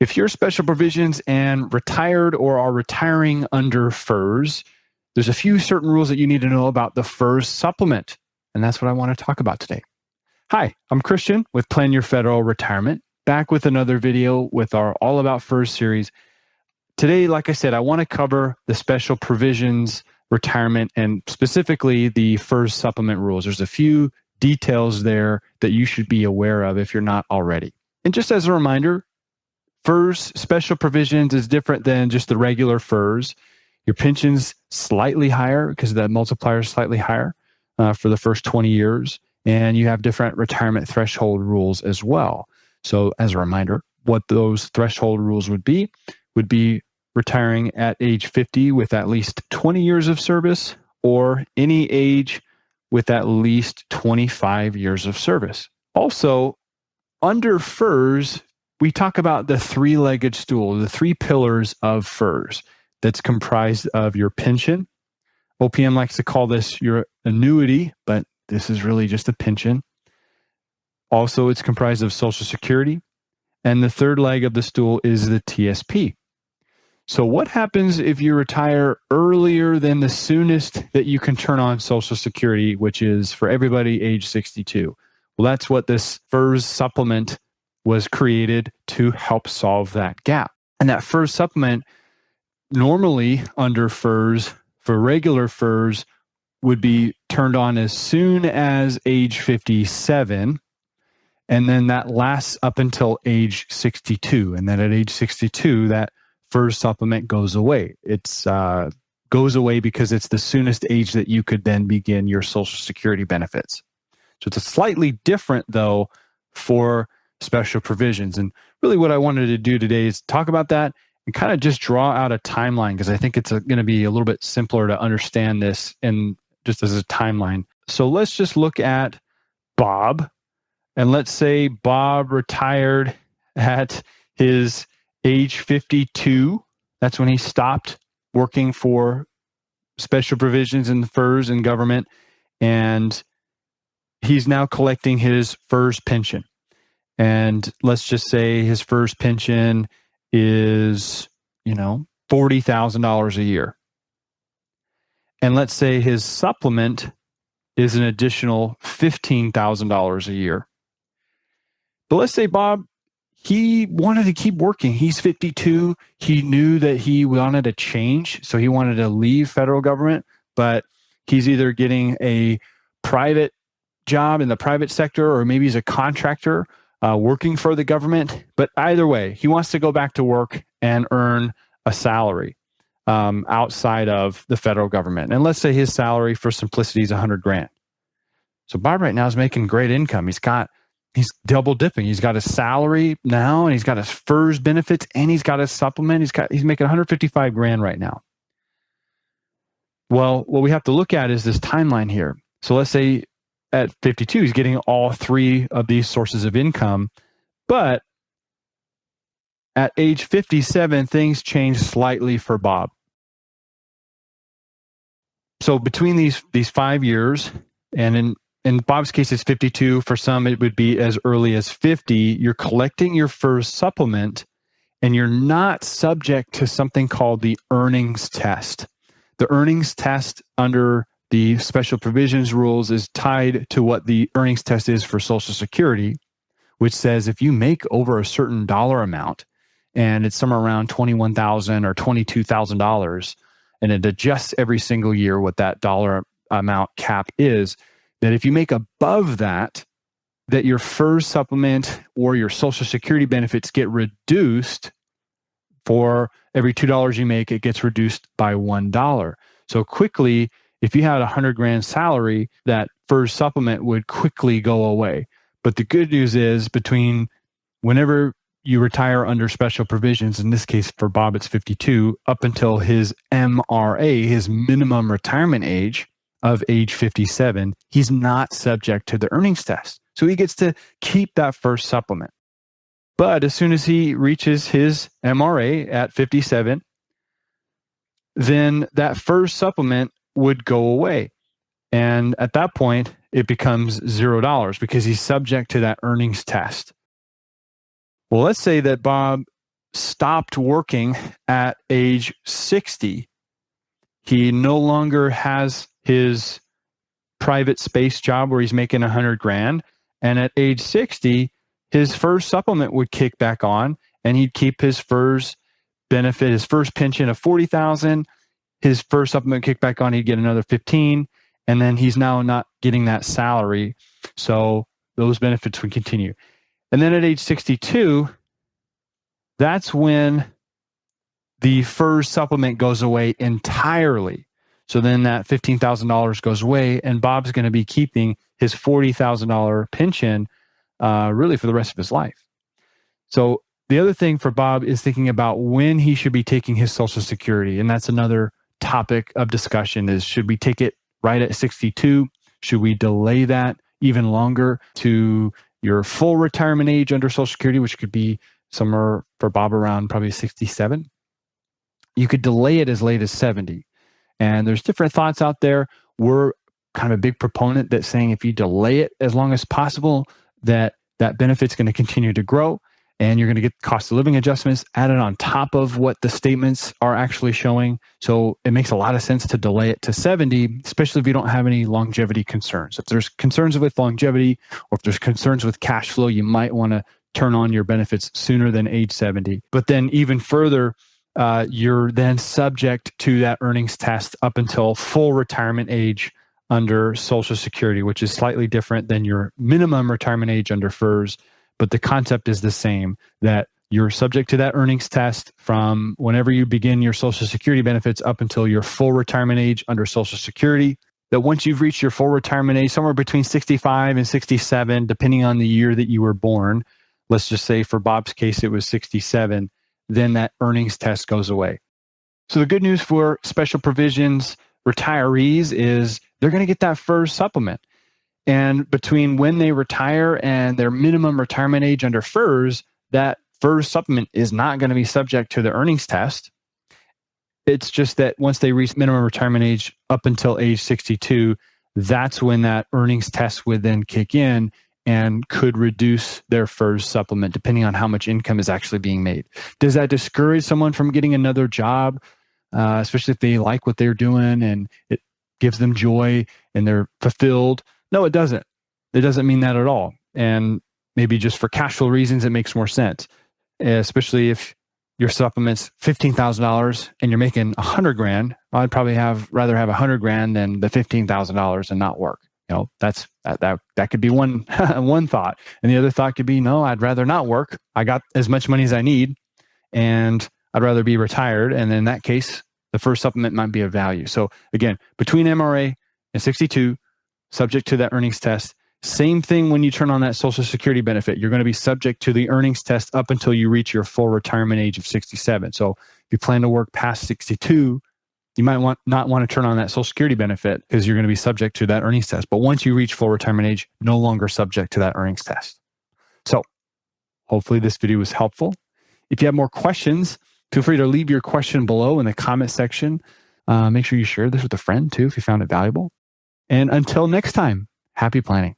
If you're special provisions and retired or are retiring under FERS, there's a few certain rules that you need to know about the FERS supplement, and that's what I want to talk about today. Hi, I'm Christian with Plan Your Federal Retirement, back with another video with our All About FERS series. Today, like I said, I want to cover the special provisions retirement and specifically the FERS supplement rules. There's a few details there that you should be aware of if you're not already. And just as a reminder, FERS Special Provisions is different than just the regular FERS. Your pension's slightly higher because the multiplier is slightly higher for the first 20 years. And you have different retirement threshold rules as well. So as a reminder, what those threshold rules would be retiring at age 50 with at least 20 years of service or any age with at least 25 years of service. Also, under FERS, we talk about the three-legged stool, the three pillars of FERS that's comprised of your pension. OPM likes to call this your annuity, but this is really just a pension. Also, it's comprised of Social Security. And the third leg of the stool is the TSP. So what happens if you retire earlier than the soonest that you can turn on Social Security, which is for everybody age 62? Well, that's what this FERS supplement was created to help solve that gap. And that FERS supplement, normally under FERS, for regular FERS, would be turned on as soon as age 57. And then that lasts up until age 62. And then at age 62, that FERS supplement goes away. It goes away because it's the soonest age that you could then begin your Social Security benefits. So it's a slightly different, though, for special provisions. And really what I wanted to do today is talk about that and kind of just draw out a timeline, because I think it's going to be a little bit simpler to understand this and just as a timeline. So let's just look at Bob, and let's say Bob retired at his age 52. That's when he stopped working for special provisions in the FERS and government, and he's now collecting his FERS pension. And let's just say his FERS pension is, $40,000 a year. And let's say his supplement is an additional $15,000 a year. But let's say Bob, he wanted to keep working. He's 52. He knew that he wanted to change. So he wanted to leave federal government, but he's either getting a private job in the private sector, or maybe he's a contractor working for the government. But either way, he wants to go back to work and earn a salary outside of the federal government. And let's say his salary, for simplicity, is $100,000. So Bob right now is making great income. He's double dipping. He's got a salary now, and he's got his FERS benefits, and he's got a supplement. He's making $155,000 right now. Well, what we have to look at is this timeline here. So let's say at 52, he's getting all three of these sources of income, but at age 57, things change slightly for Bob. So between these 5 years, and in Bob's case, it's 52. For some, it would be as early as 50. You're collecting your FERS supplement, and you're not subject to something called the earnings test. The earnings test under the special provisions rules is tied to what the earnings test is for Social Security, which says if you make over a certain dollar amount, and it's somewhere around $21,000 or $22,000, and it adjusts every single year what that dollar amount cap is, that if you make above that, that your FERS supplement or your Social Security benefits get reduced. For every $2 you make, it gets reduced by $1. So quickly, if you had $100,000 salary, that FERS supplement would quickly go away. But the good news is, between whenever you retire under special provisions, in this case for Bob it's 52, up until his MRA, his minimum retirement age of age 57, he's not subject to the earnings test. So he gets to keep that FERS supplement. But as soon as he reaches his MRA at 57, then that FERS supplement would go away. And at that point, it becomes $0 because he's subject to that earnings test. Well, let's say that Bob stopped working at age 60. He no longer has his private space job where he's making $100,000. And at age 60, his FERS supplement would kick back on, and he'd keep his FERS benefit, his FERS pension of $40,000. His FERS supplement kick back on, he'd get another $15,000, and then he's now not getting that salary, so those benefits would continue. And then at age 62, that's when the FERS supplement goes away entirely. So then that $15,000 goes away, and Bob's going to be keeping his $40,000 pension really for the rest of his life. So the other thing for Bob is thinking about when he should be taking his Social Security, and that's another topic of discussion is, should we take it right at 62? Should we delay that even longer to your full retirement age under Social Security, which could be somewhere for Bob around probably 67? You could delay it as late as 70. And there's different thoughts out there. We're kind of a big proponent that's saying if you delay it as long as possible, that benefit's going to continue to grow, and you're going to get cost of living adjustments added on top of what the statements are actually showing. So it makes a lot of sense to delay it to 70, especially if you don't have any longevity concerns. If there's concerns with longevity, or if there's concerns with cash flow, you might want to turn on your benefits sooner than age 70. But then even further, you're then subject to that earnings test up until full retirement age under Social Security, which is slightly different than your minimum retirement age under FERS. But the concept is the same, that you're subject to that earnings test from whenever you begin your Social Security benefits up until your full retirement age under Social Security. That once you've reached your full retirement age, somewhere between 65 and 67, depending on the year that you were born, let's just say for Bob's case, it was 67, then that earnings test goes away. So the good news for Special Provisions retirees is they're going to get that FERS supplement. And between when they retire and their minimum retirement age under FERS, that FERS supplement is not going to be subject to the earnings test. It's just that once they reach minimum retirement age up until age 62, that's when that earnings test would then kick in and could reduce their FERS supplement depending on how much income is actually being made. Does that discourage someone from getting another job, especially if they like what they're doing and it gives them joy and they're fulfilled? No, it doesn't. It doesn't mean that at all. And maybe just for cash flow reasons, it makes more sense, especially if your supplement's $15,000 and you're making $100,000. I'd probably rather have $100,000 than the $15,000 and not work. You know, that could be one one thought. And the other thought could be, no, I'd rather not work. I got as much money as I need, and I'd rather be retired. And in that case, the FERS supplement might be of value. So again, between MRA and 62, subject to that earnings test. Same thing when you turn on that Social Security benefit. You're going to be subject to the earnings test up until you reach your full retirement age of 67. So if you plan to work past 62, you might not want to turn on that Social Security benefit because you're going to be subject to that earnings test. But once you reach full retirement age, no longer subject to that earnings test. So hopefully this video was helpful. If you have more questions, feel free to leave your question below in the comment section. Make sure you share this with a friend too if you found it valuable. And until next time, happy planning.